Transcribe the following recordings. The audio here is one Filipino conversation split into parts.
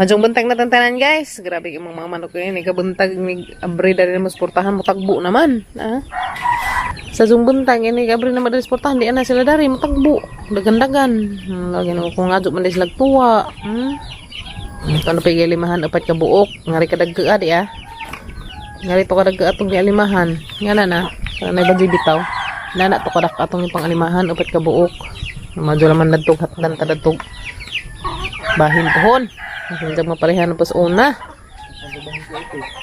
Majong buntag na tantanan guys. Grabe yung mga manok ini kabuntag ni abri dari na sportahan mo tagbo naman. Sa zong buntag ini abri na dari sportahan di na sila dari mo tagbo. Dagan-dagan. Lagi na kung adto man sila tuwa. Kano pa limahan upat ka buok. Ngari ka dagga di Ngari to ka dagga atong alimahan. Ngana na. Kanay ba bitaw. Nana to kadak atong pang alimahan upat ka buok. Madyo laman nadtog hatdan tadtog. Bahin pohon. Hindi maparehan pa sa una.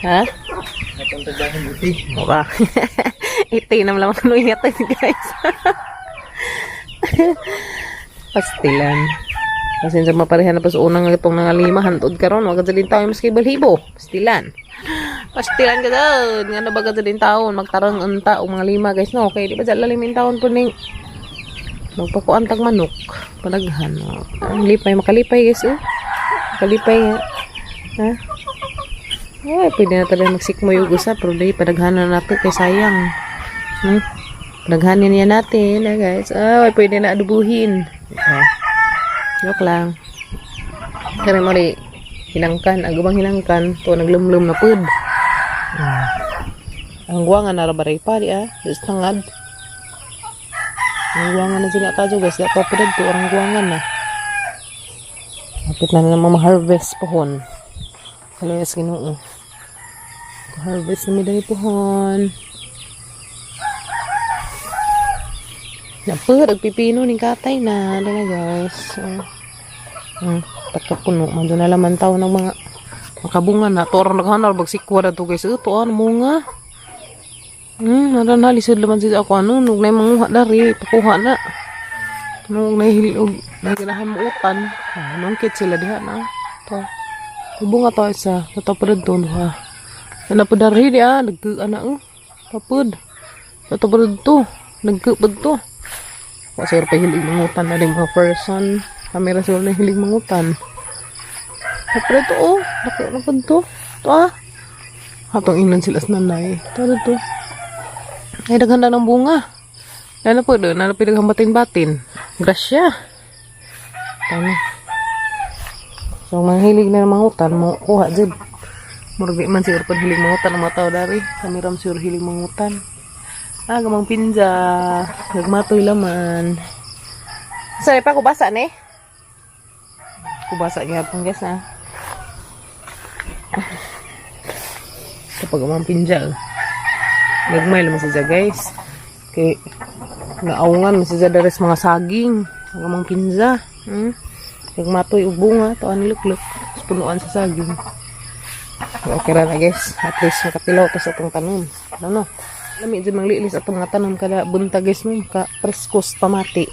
Ha? Wala. Iti na lang ano yata guys. Pastilan. Kasi hindi maparehan pa sa unang itong nangalima. Hantod ka ron. Wag ka din taon maski balhibo. Pastilan. Pastilan ka doon. Nga na ba ka din taon. Magtarang ang taong mga lima guys. No? Okay. Di ba dyan lalimin taon po ning magpakuantag manok. Palaghan. Lipay. Makalipay guys. Kalipay nga. Ha? Ay, pwede na talaga magsikmo yung gusa. Pero di, padaghanan natin kay sayang. Padaghanin niya natin, guys. Ay, pwede na adubuhin. Joke lang. Kaya mo rin, hinangkan. Agubang hinangkan. Ito, naglumlum na pud. Ang guwangan na rabaray pa, di Just tangad. Ang guwangan na sila kadyo, guys. Dapat pa rin ito, ang guwangan na. Kapit na naman ma-harvest pohon. Kalayas Ginoo. Harvest na midang pohon. Napur, agpipino ning katay na. Dala guys. Takapuno. Mando na laman tao ng mga makabungan na. Ito orang naghanal. Bagsikwa na ito guys. Ito munga. Naranalisod laman siya ako. Nung na manguha na rin. Pakuha na. Nung nahilog, naganahan mo utan. Nungkit sila diha na. Ito. Bunga to isa. Natapad doon ha. Nanapadarhi di nagkaanak. Tapad. Natapad to. Nagkapad to. Kasi pa hilig mangutan na rin mga person. Kamera sila na hilig mangutan. Tapad to Nakapad to. Ito Hatong inan sila sa nanay. Ito to. Ay naghanda ng bunga. Nanapad doon. Nanapad ng batin-batin. Grasya. Tama. So, mahilig na mangutan mo. Kuha dyan. Murag man siguro pag hilig mangutan ang mga tao dari. Kami ram siguro hilig mangutan. Gamang pinja. Nagmatoy laman. Sorry pa, kubasa na Kubasa niya pang guys Kapag gamang pinja. Nagmay laman siya guys. Okay. Naaungan masaya dari mga saging gamang pinza nagmatoy og bunga to lukluk punuan sa saging. Okay ra na guys, at least makapilaw to sa atong tanom. Ano lami di manglilis atong mga tanom kada bunta guys mo ka preskos pamati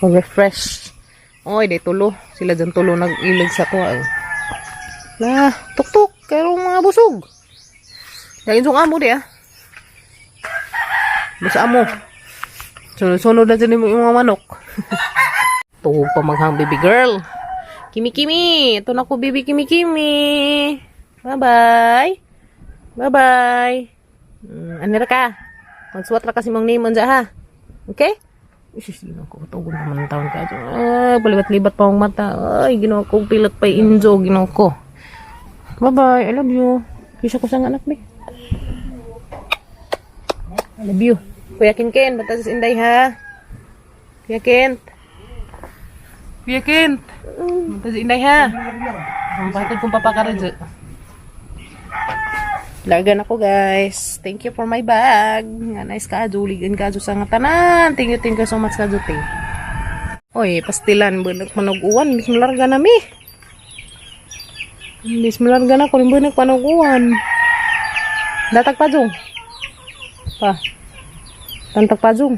mag refresh. Oy day tulo sila dyan tulo nag-ilig sa to na tuktok kayo mga busog dahil sung amo di basta amo sunod na dyan yung mga manok. Ito pa maghang baby girl. Kimi-kimi. Ito na ko baby kimi-kimi. Bye-bye. Bye-bye. Anira ka. Magsuwat ra kasi mong name dyan ha. Okay? Sino ko. Tugon naman taon ka dyan. Palibat-libat pa akong mata. Ay, ginawa ko. Pilat pa injo. Ginawa ko. Bye-bye. I love you. Kisa ko sa anak me. I love you. Kuya Kinkin, batas inday ha. Kuya Kint. Kuya Kint. Batas inday ha. Ang patid kong papakaradyo. Lagan ako guys. Thank you for my bag. Nga nice ka. Juligan ka sa nga tanan. Thank you so much ka Jute. Oy, pastilan. Bunak manuguan. Bis malarga na mi. Bis malarga na ko. Bunak manuguan. Datag pa Jung. Pa. Tantag pajong.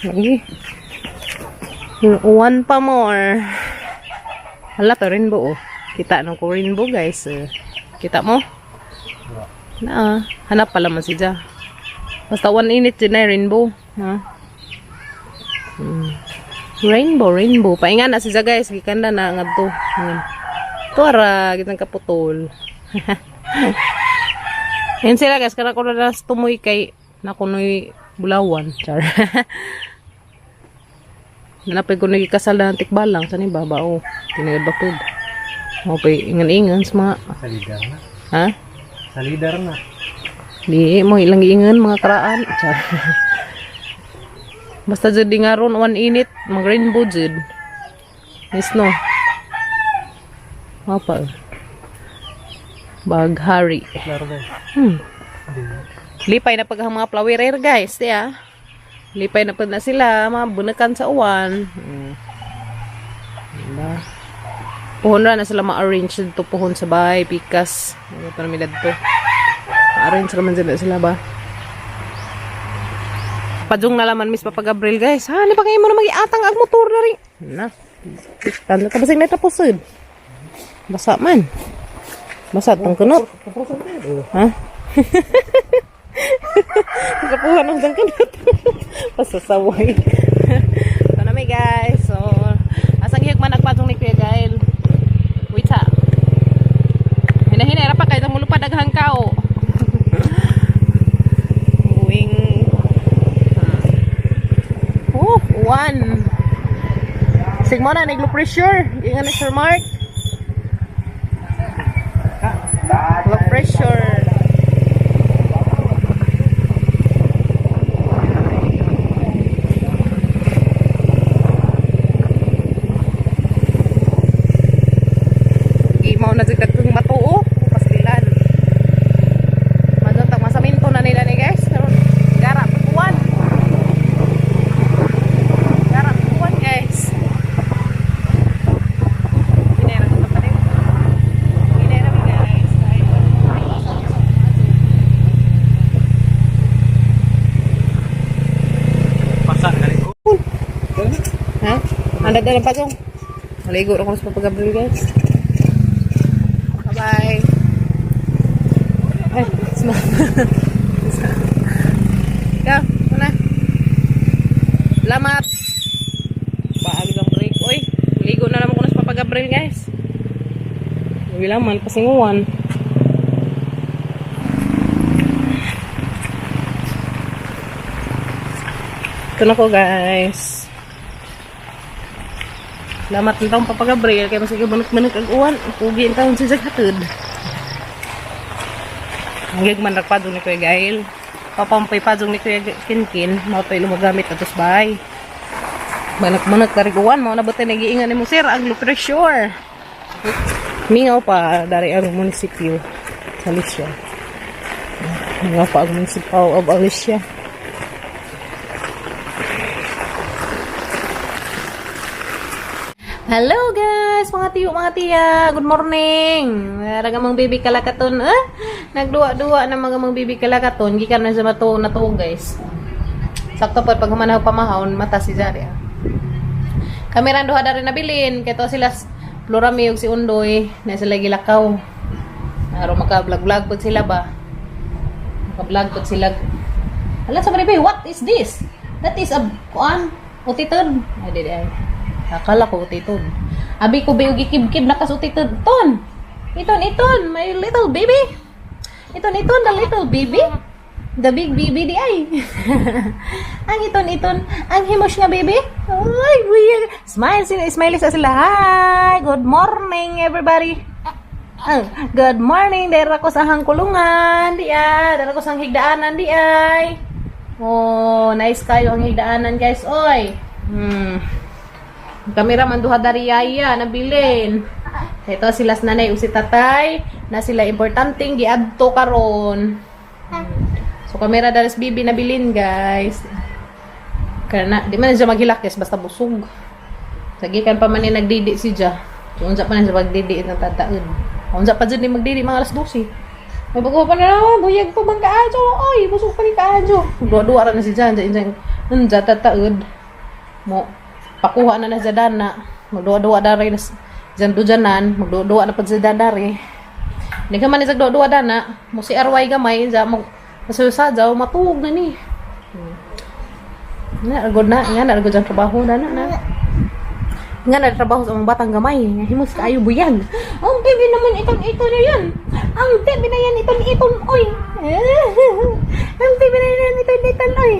Lagi. One pa more. Hala to rainbow. Kita nung ko rainbow guys. Kita mo? Hanap pala man siya. Basta one init din na rainbow. Rainbow. Paingan na siya guys. Gikanda na nga to. Tuara. Gitang kaputol. Yan sila guys. Kaya ko na tumoy kay nakunoy bulawan. Char. Nanapay ko nagikasal na tikbalang sa ni baba. Tinagad ba po. Mo pa ingan-ingan sa mga Salidar na. ha? Salidar na. Di mo ilang ingan mga karaan. Char. Basta jud di nga ron one init, mag rainbow jud. Yes no. Apa? Baghari. Klaro ba? Lipay na pag ang mga flowerer guys, ya. Lipay na pag na sila, mga bunakan sa uwan. Diba? Puhon na sila ma-arrange dito puhon sa bahay, pikas. Ano ito namin dito. Ma-arrange naman sila ba? Padung na laman Miss Papa Gabriel guys. Ha, di pa kayo mo na mag-iatang ag motor na rin. Na. Tanda ka basig na tapusin. Basa man. Basa tang kunot. Ha? Kapuhan ng dang kunot. Pasasaway. So na may guys. So, asang hiyag man nagpadung ni Kuya Gael. Wait ha. Hinahinera pa kayo mulu pa daghang kao. Uwing. Oh, one. Sigmo na naglo pressure. Ingan na Sir Mark. Low pressure. Mau na jud kung matuo pastilan. Madong masaminto na nila ni guys. Gara puwan. Gara puwan guys. Hinera ko pa rin. Hinera mi guys. Pasan na rin ko. Ha? Anda dalam pagong. Maligo ra ko sa paggabi guys. Bye. Ay, smart. Ikaw, mana? Salamat. Paagi lang break. Uy, ligo na naman ko na sa papagabril, guys. Uy laman, pasinguan. Ito na ko, guys. Salamat ng taong papagabril kaya masige banag-banag ang uwan. Pugi ang taong sisag hatid. Hanggang man nagpadong ni Kuya Gael. Papampay padong ni Kuya Kinkin. Mapay lumagamit na tos bahay. Banag-banag tarig uwan. Mga nabutin nag-iingan ni mo sir. Ang low pressure. Mingaw pa dari ang munisipyo sa Alicia. Mingaw pa ang munisipyo of Alicia. Hello guys, mga tiyo, mga tiya. Good morning. Ragamang baby kalakaton. Nagduwa-duwa na mga baby kalakaton. Gikan na sa matuo na to guys. Sakto po pag humanaw pamahon, mata si Jari. Kameran duha na rin nabilin. Kaya to sila Florami og si Undoy. Na sila gilakaw. Araw maka-vlog-vlog po sila ba? Maka-vlog po sila. Hala sa baby, what is this? That is a kuan. Utitod. Ay, di ay. Akala ko utitod. Abi ko bayog ikib-kib nakas utitod. Iton, my little baby. Iton, the little baby. The big baby di ay. Ang iton, ang himos nga baby. Ay, weird. Smile sa sila. Hi, good morning everybody. Good morning. Dara ko sa hangkulungan. Di ay. Dara ko sa higdaanan di ay. Oh, nice kayo ang higdaanan guys. Oy. Kamera man duha dari yaya nabilin. Ito sila nanay usi tatay na sila importanteng giadto karon. So kamera dari bibi nabilin guys. Kana di man siya maghilakis basta busog. Sagikan pa man ni nagdidi si Ja. Unsa pa na siya magdidi ng tataod. Unsa pa jud ni magdidi mga alas 12. May bago pa na buyag pa bang kaadyo. Oy, busog pa ni kaadyo. Duwa-duwa ra na si Ja unsa tataod. Mo pakuha na sa dana. Magduwa-duwa dari dyan dujanan. Magduwa-duwa na pag sa dadari. Hindi ka man isag duwa-duwa dana. Mo si Arway gamay. Masusadyaw, matuog na ni. Nga, agod na. Nga, agod dyan trabaho dana na. Nga, nagtrabaho sa mga batang gamay. Himos ka ayo buyag. Ang baby naman ito na yan. Ang baby na yan iton oy. Ang baby na yan iton oy.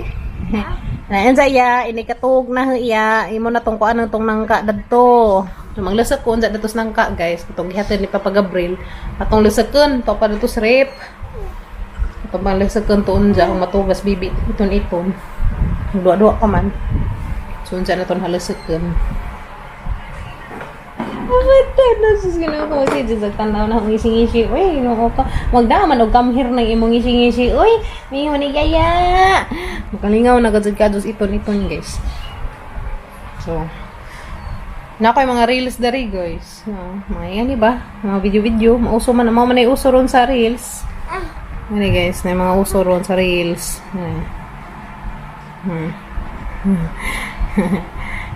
Na yan saya, inikatog na iya, imo na tong kuan tong nangka dadto. So, manglasakon sa datos nangka, guys. Itong gihatid ni Papa Gabriel. Atong lasakon, to pa datos rep. Itong manglasakon to unja, kung matugas bibi, iton. Dua-dua ka man. So, unja na itong halasakon. Bakit na sus ginagawa ko si Jezak tanaw na akong ising-isi. Uy, ginoo ka. Magdaman og kamhir ng imong ising-isi. Uy, may manigaya. Makalingaw na kadus iton, guys. So, na ako yung mga reels dari, guys. Mga yan, ba? Mga video-video. Mauso man. Mga manay uso ron sa reels. Yan, guys. Na mga uso ron sa reels.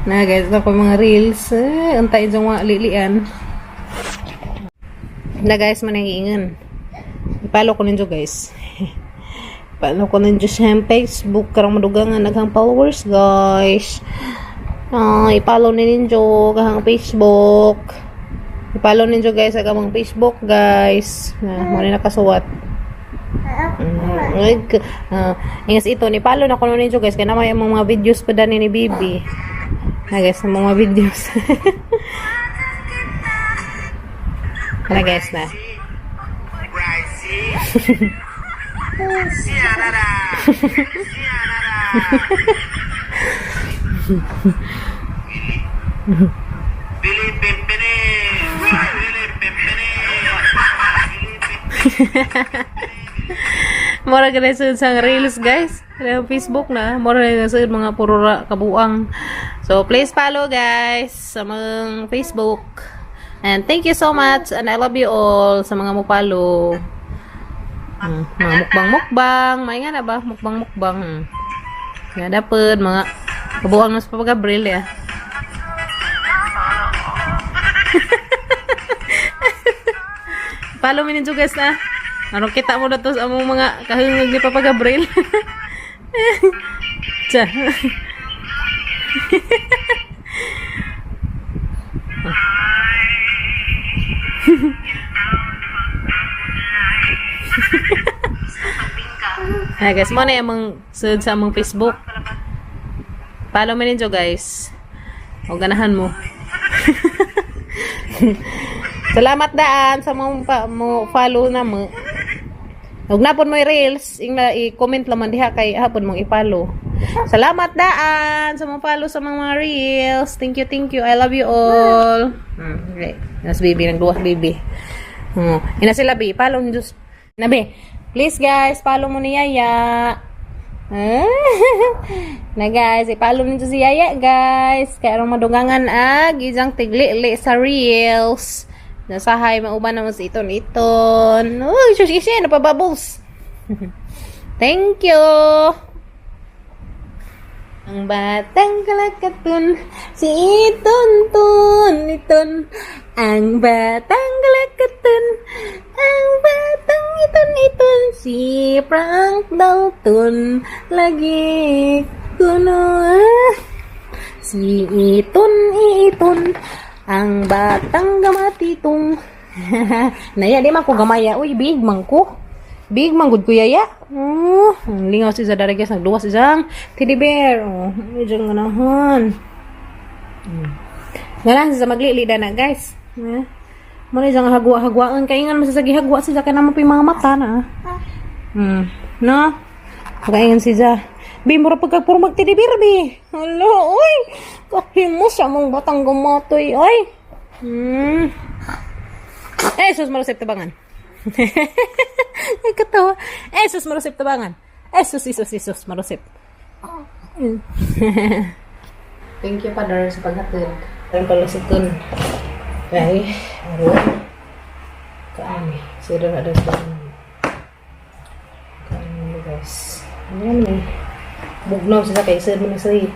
Na, guys. Ako yung mga reels. Antayin sa mga lilian. Na, guys. Manahingan. Ipalo ko ninyo, guys. Ipalo ko ninyo sa Facebook. Karang madugangan naghang followers, guys. I-follow ninyo kahang Facebook. I-follow ninyo guys sa kamang Facebook, guys. Muna nakasuwat. Ingas ito, i-follow na ko ninyo guys. Kaya naman yung mga videos pa dani ni Bibi. Na guys, yung mga videos. Na guys na. Mora gana sud sang reels, guys. Sa Facebook na. Mora gana sud mga puro kabuang. So please follow, guys, sa mga Facebook. And thank you so much and I love you all sa mga mupalo. Mga mukbang. May nga na ba? Mukbang. Kaya dapat mga kabuang mas Papa Gabriel ya. Follow mo ninyo guys na. Ano kita mo na to sa among mga kahingag ni Papa Gabriel. Tsa. Guys, mo na yung sud sa among Facebook. Follow mo ninyo guys. O ganahan mo. Salamat daan sa mga mo follow na mo. Huwag na po mo i-reels. I-comment laman diha kay hapon mong i-follow. Salamat daan sa mga follow sa mga reels. Thank you. I love you all. Okay. Nas baby, nagduwas baby. Ina sila bi, follow nyo. Nabi, please guys, follow mo ni Yaya. Na guys, i-follow nyo si Yaya guys. Kaya arong madugangan gijang tigli sa reels. Nasahay, mauban naman sa iton. Uy, sushi, napabubbles. Thank you. Ang batang kalakatun, si iton. Ang batang kalakatun, ang batang iton. Si Frank Dalton, lagi kuno. Si iton. Ang batang gamatitong. Naya, di man ko gamaya. Uy, big man ko. Big man good ko yaya. Lingaw si Zadara guys. Nagluwas isang teddy bear. Medyo ganahan. Ganahan sa maglilida na guys. Muna isang hagwa-hagwaan. Kaingan masasagi hagwa siya. Kaya naman pa yung mga mata na. No? Kaingan siya. Mura pagkagpuro mag-teddy bear, bi. Hala, uy. Kakimos sa mong batang gumatoy, oy. Sus, marasip tabangan. Ay, katawa. Sus, marasip tabangan. Sus, marasip. Thank you, Father, sa paghatid. Ang palasitun. Ay, araw. Kaani. Sira na daw sa kaani, guys. Ano yan, bugnaw sila kay sir mo na sa'yo.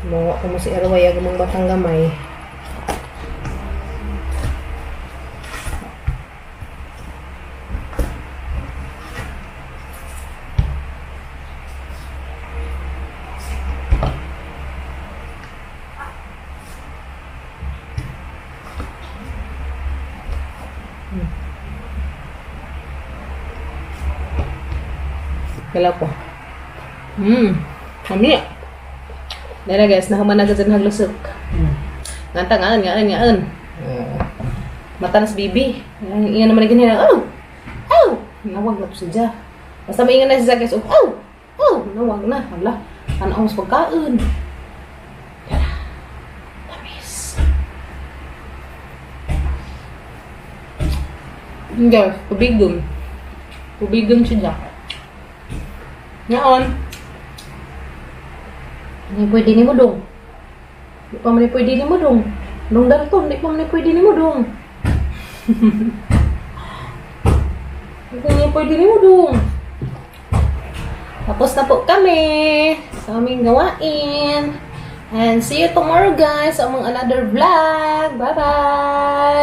Bawa ko mo si Arway agamang batang gamay. Kala ko. Kami. Dara guys, nahuman na gazan haglusok. Nganta ngaan. Mata nas bibi. Ingan naman ganyan. Nawag na po siya. Basta maingan na siya guys. Nawag na. Hala. Ano mas pagkaon. Yara. Tamis. Guys, Pubigom siya. Ngaon. Hindi pwede ni mo dong. Di pa man pwede ni mo dong. Dong Dalton, di pa man pwede ni mo dong. Di pa man pwede ni mo dong. Tapos na po kami sa aming gawain. And see you tomorrow guys sa among another vlog. Bye-bye!